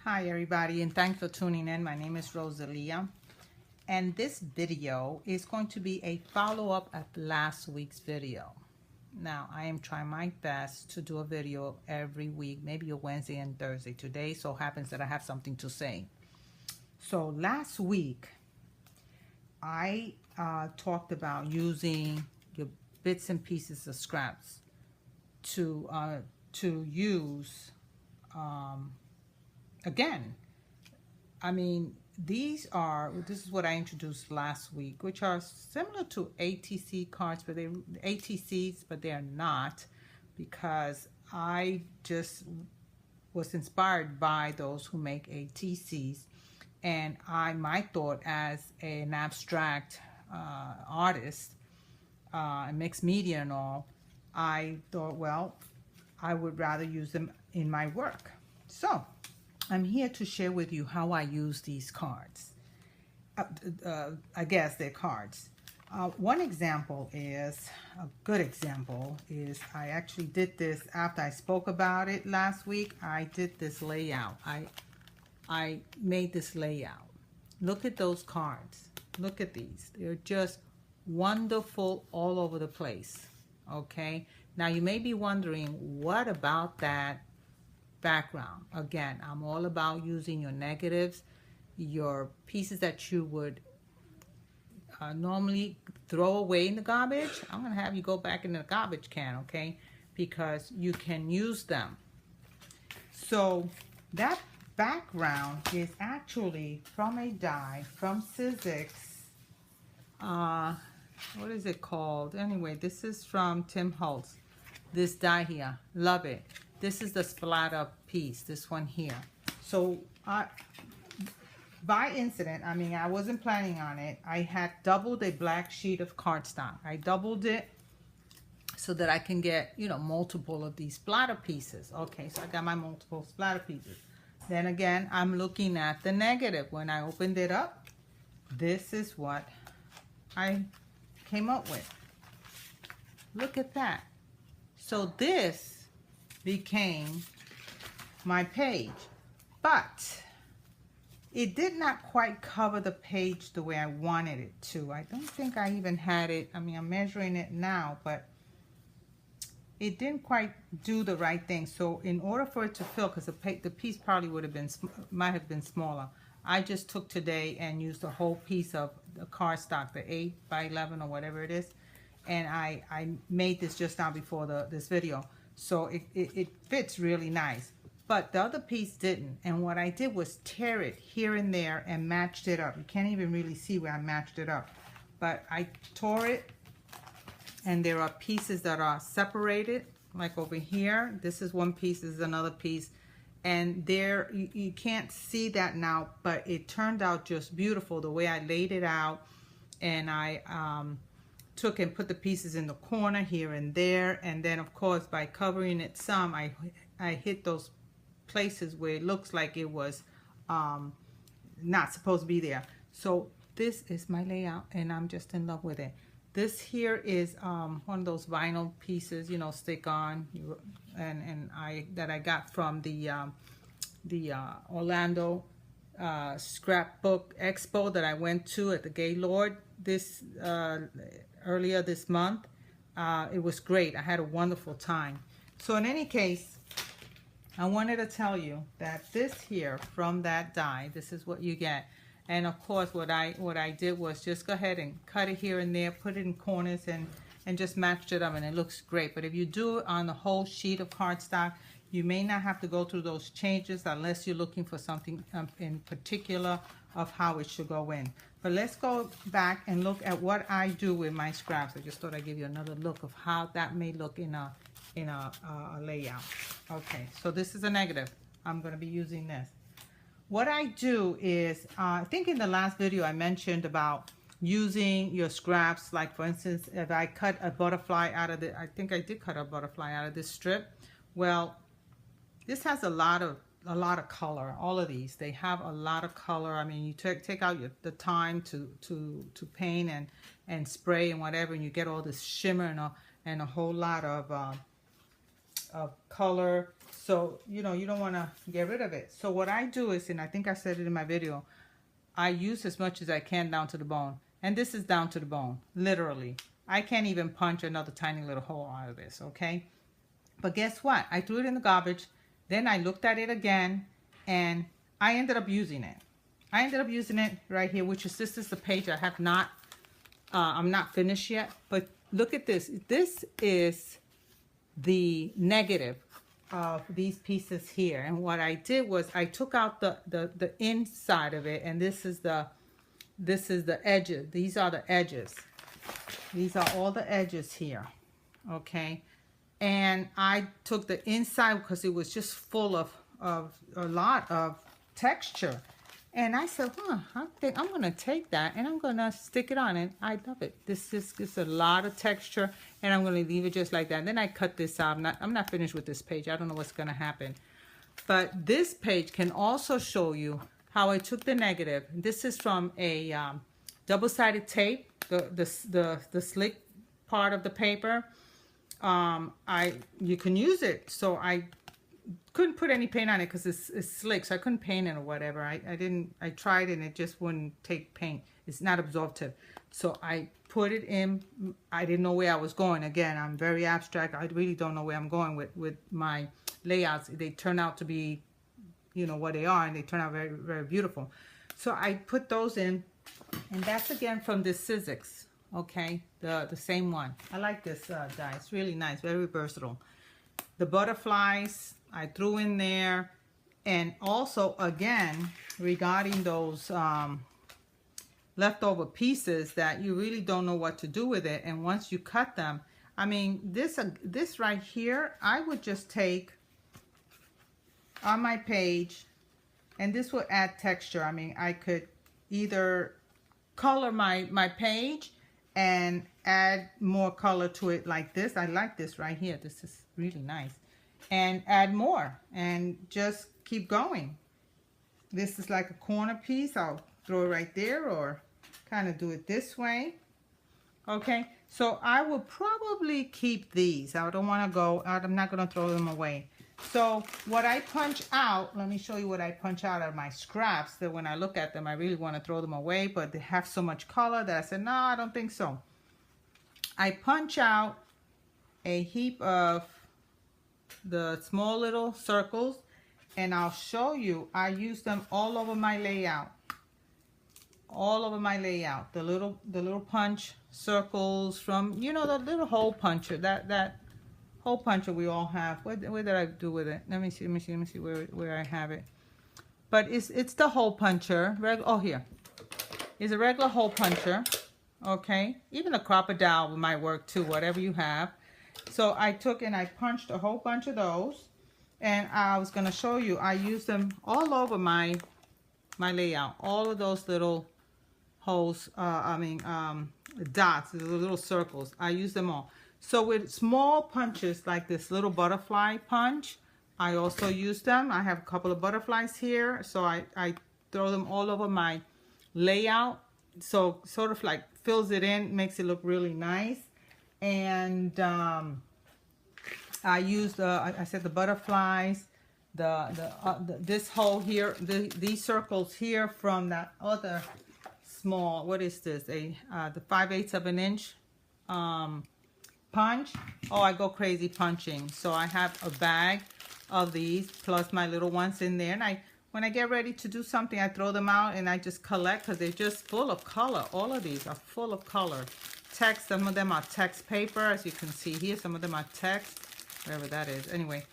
Hi everybody, and thanks for tuning in. My name is Rosalia, and this video is going to be a follow-up of last week's video. Now, I am trying my best to do a video every week, maybe a Wednesday and Thursday. Today so happens that I have something to say. So last week, I talked about using your bits and pieces of scraps to use again. I mean, this is what I introduced last week, which are similar to ATC cards, but they're ATCs, but they're not, because I just was inspired by those who make ATCs, and my thought as an abstract artist, mixed media and all, I thought, well, I would rather use them in my work. So I'm here to share with you how I use these cards. I guess they're cards. One example is, a good example is, I actually did this after I spoke about it last week. I did this layout. I made this layout. Look at those cards. Look at these. They're just wonderful all over the place. Okay? Now you may be wondering, what about that background? Again, I'm all about using your negatives, your pieces that you would normally throw away in the garbage. I'm going to have you go back in the garbage can, okay? Because you can use them. So that background is actually from a die from Sizzix. What is it called? Anyway, this is from Tim Holtz. This die here, love it. This is the splatter piece, this one here. So by incident, I mean, I wasn't planning on it. I had doubled a black sheet of cardstock. I doubled it so that I can get, you know, multiple of these splatter pieces. Okay, so I got my multiple splatter pieces. Then again, I'm looking at the negative. When I opened it up, this is what I came up with. Look at that. So this became my page, but it did not quite cover the page the way I wanted it to. I don't think I even had it. I mean, I'm measuring it now, but it didn't quite do the right thing. So in order for it to fill, because the piece probably would have been, might have been smaller, I just took today and used the whole piece of the cardstock, the 8 by 11 or whatever it is, and I made this just now before this video. So it fits really nice. But the other piece didn't. And what I did was tear it here and there and matched it up. You can't even really see where I matched it up. But I tore it, and there are pieces that are separated, like over here. This is one piece, this is another piece. And there, you can't see that now, but it turned out just beautiful the way I laid it out. And I took and put the pieces in the corner here and there, and then of course by covering it some, I hit those places where it looks like it was not supposed to be there. So this is my layout, and I'm just in love with it. This here is one of those vinyl pieces, you know, stick on, and that I got from the Orlando Scrapbook Expo that I went to at the Gaylord this earlier this month. It was great. I had a wonderful time. So in any case, I wanted to tell you that this here from that die, this is what you get. And of course, what I did was just go ahead and cut it here and there, put it in corners, and just matched it up, and it looks great. But if you do it on the whole sheet of cardstock, you may not have to go through those changes unless you're looking for something in particular of how it should go in. But let's go back and look at what I do with my scraps. I just thought I'd give you another look of how that may look in a layout. Okay, so this is a negative. I'm going to be using this. What I do is, I think in the last video I mentioned about using your scraps. Like for instance, if I cut a butterfly out of I think I did cut a butterfly out of this strip. Well, this has a lot of color. All of these, they have a lot of color. I mean, you take out the time to paint and spray and whatever, and you get all this shimmer and a whole lot of of color. So, you know, you don't want to get rid of it. So what I do is, and I think I said it in my video, I use as much as I can down to the bone. And this is down to the bone, literally. I can't even punch another tiny little hole out of this, okay? But guess what? I threw it in the garbage. Then I looked at it again, and I ended up using it. I ended up using it right here, which is, this is the page I have not, I'm not finished yet. But look at this. This is the negative of these pieces here. And what I did was I took out the inside of it, and this is the edges. These are the edges. These are all the edges here, okay? And I took the inside because it was just full of a lot of texture. And I said, I think I'm gonna take that and I'm gonna stick it on, and I love it. This gives a lot of texture, and I'm gonna leave it just like that. And then I cut this out. I'm not finished with this page. I don't know what's gonna happen. But this page can also show you how I took the negative. This is from a double-sided tape, the slick part of the paper. You can use it. So I couldn't put any paint on it because it's slick, so I couldn't paint it or whatever. I tried it and it just wouldn't take paint. It's not absorptive. So I put it in. I didn't know where I was going. Again, I'm very abstract. I really don't know where I'm going with my layouts. They turn out to be, you know, what they are, and they turn out very, very beautiful. So I put those in, and that's again from this Sizzix, okay, the same one. I like this die. It's really nice, very versatile. The butterflies I threw in there, and also again regarding those leftover pieces that you really don't know what to do with it, and once you cut them, I mean, this right here, I would just take on my page, and this will add texture. I mean, I could either color my page and add more color to it like this. I like this right here. This is really nice. And add more and just keep going. This is like a corner piece. I'll throw it right there, or kind of do it this way. Okay, so I will probably keep these. I don't want to go out. I'm not going to throw them away. So what I punch out, let me show you what I punch out of my scraps, that when I look at them, I really want to throw them away, but they have so much color that I said, no, I don't think so. I punch out a heap of the small little circles, and I'll show you, I use them all over my layout. All over my layout. The little punch circles from, you know, the little hole puncher, that hole puncher we all have. Where did I do with it? Let me see where I have it. But it's the hole puncher. Oh, here. It's a regular hole puncher. Okay. Even a crocodile might work too, whatever you have. So I took and I punched a whole bunch of those. And I was going to show you, I use them all over my layout. All of those little holes, dots, the little circles. I use them all. So with small punches like this little butterfly punch, I also use them. I have a couple of butterflies here, so I throw them all over my layout. So sort of like fills it in, makes it look really nice. And I use I said the butterflies, this hole here, these circles here from that other small, what is this? The 5/8 of an inch punch. Oh, I go crazy punching. So I have a bag of these plus my little ones in there, and when I get ready to do something, I throw them out and I just collect because they're just full of color. All of these are full of color. Text, some of them are text paper, as you can see here. Some of them are text, whatever that is. Anyway,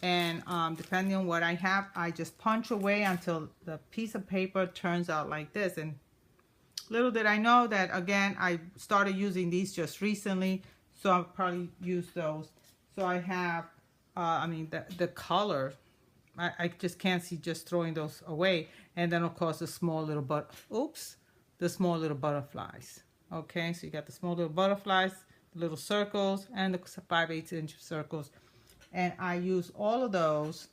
and depending on what I have, I just punch away until the piece of paper turns out like this. And little did I know that, again, I started using these just recently, so I'll probably use those. So I have, the color, I just can't see just throwing those away. And then, of course, the small little butterflies. Okay, so you got the small little butterflies, the little circles, and the 5/8 inch circles. And I use all of those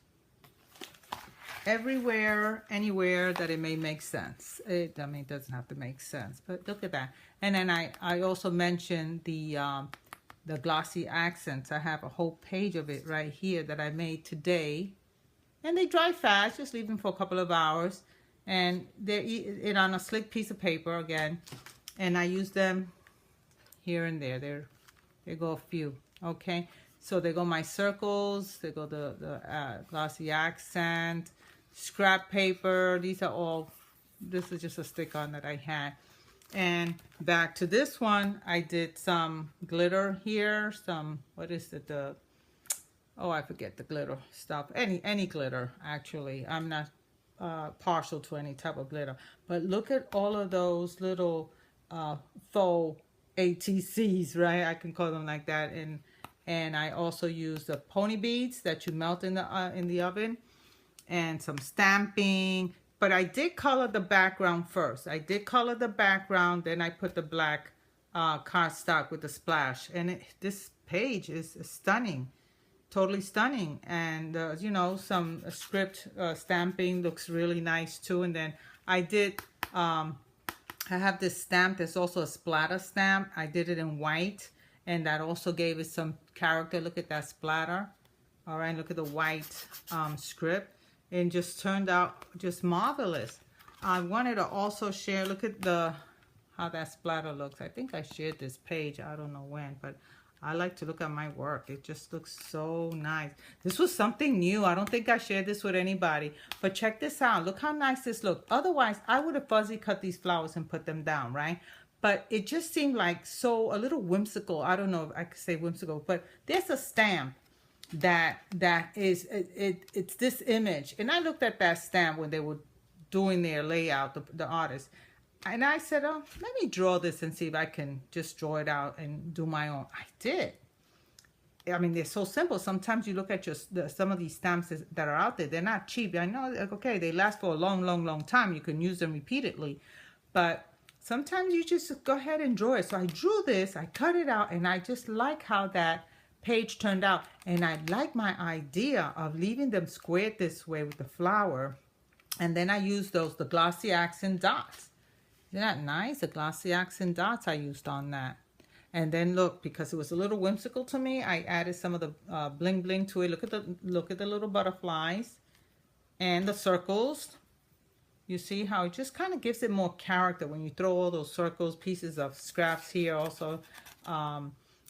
everywhere, anywhere that it may make sense. It doesn't have to make sense, but look at that. And then I also mentioned the the glossy accents. I have a whole page of it right here that I made today. And they dry fast, just leave them for a couple of hours. And they're it on a slick piece of paper again. And I use them here and there. There go a few, okay? So they go my circles, they go the glossy accent, scrap paper. These are all, this is just a stick-on that I had. And back to this one, I did some glitter here, some, what is it, oh, I forget the glitter stuff. Any glitter, actually. I'm not partial to any type of glitter. But look at all of those little faux ATCs, right? I can call them like that. And I also use the pony beads that you melt in the oven, and some stamping. But I did color the background first. I did color the background, then I put the black cardstock with the splash. And this page is stunning, totally stunning. And you know, some script stamping looks really nice too. And then I did, I have this stamp that's also a splatter stamp. I did it in white, and that also gave it some character. Look at that splatter. All right, look at the white script. And just turned out just marvelous. I wanted to also share, look at how that splatter looks. I think I shared this page, I don't know when, but I like to look at my work. It just looks so nice. This was something new. I don't think I shared this with anybody, but check this out. Look how nice this looked. Otherwise, I would have fuzzy cut these flowers and put them down, right? But it just seemed like a little whimsical. I don't know if I could say whimsical, but there's a stamp that is it's this image. And I looked at that stamp when they were doing their layout, the artist, and I said, oh, let me draw this and see if I can just draw it out and do my own. I did. I mean, they're so simple. Sometimes you look at some of these stamps that are out there, they're not cheap. I know, okay, they last for a long time. You can use them repeatedly, but sometimes you just go ahead and draw it. So I drew this, I cut it out, and I just like how that page turned out. And I like my idea of leaving them squared this way with the flower. And then I used the glossy accent dots. Isn't that nice? The glossy accent dots I used on that. And then look, because it was a little whimsical to me, I added some of the bling bling to it. Look at the little butterflies and the circles. You see how it just kind of gives it more character when you throw all those circles, pieces of scraps here also.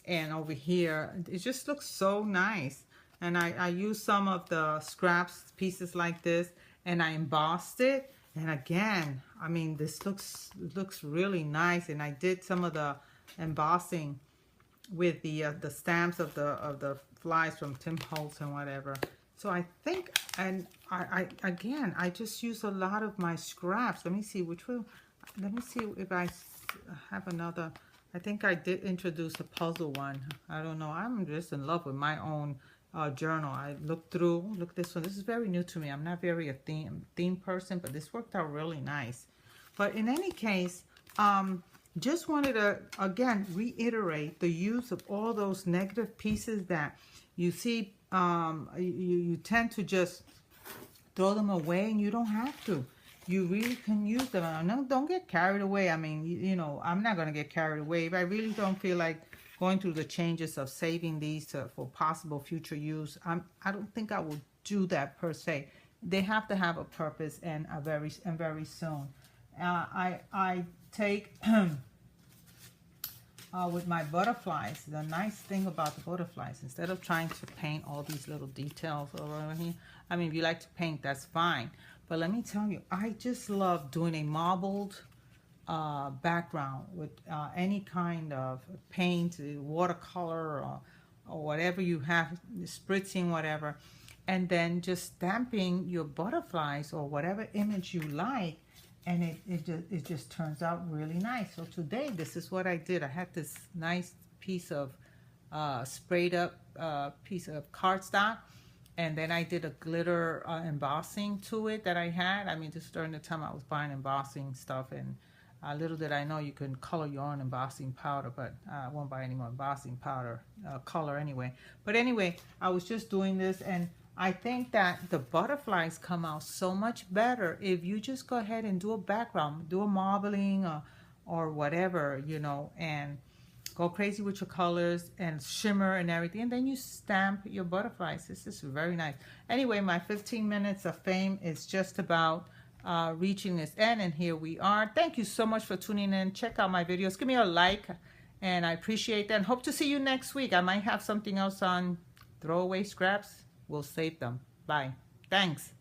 And over here, it just looks so nice. And I used some of the scraps, pieces like this, and I embossed it. And again, I mean, this looks really nice. And I did some of the embossing with the stamps of the flies from Tim Holtz and whatever. So I think, and I just use a lot of my scraps. Let me see which one. Let me see if I have another. I think I did introduce a puzzle one. I don't know. I'm just in love with my own journal. I looked through. Look at this one. This is very new to me. I'm not very a theme person, but this worked out really nice. But in any case, just wanted to again reiterate the use of all those negative pieces that you see. You tend to just throw them away, and you don't have to. You really can use them. And don't get carried away. I mean, you know, I'm not going to get carried away. If I really don't feel like going through the changes of saving these for possible future use, I don't think I will do that per se. They have to have a purpose, and very soon. I take with my butterflies. The nice thing about the butterflies, instead of trying to paint all these little details over here, I mean, if you like to paint, that's fine. But let me tell you, I just love doing a marbled background with any kind of paint, watercolor, or whatever you have, spritzing, whatever. And then just stamping your butterflies or whatever image you like. And it just turns out really nice. So today, this is what I did. I had this nice piece of sprayed up piece of cardstock. And then I did a glitter embossing to it that I had. I mean, just during the time I was buying embossing stuff. And little did I know you can color your own embossing powder. But I won't buy any more embossing powder color anyway. But anyway, I was just doing this. And I think that the butterflies come out so much better if you just go ahead and do a background. Do a marbling or whatever, you know. And go crazy with your colors and shimmer and everything, and then you stamp your butterflies. This is very nice. Anyway, my 15 minutes of fame is just about reaching its end, and here we are. Thank you so much for tuning in. Check out my videos. Give me a like, and I appreciate that. And hope to see you next week. I might have something else on throwaway scraps. We'll save them. Bye. Thanks.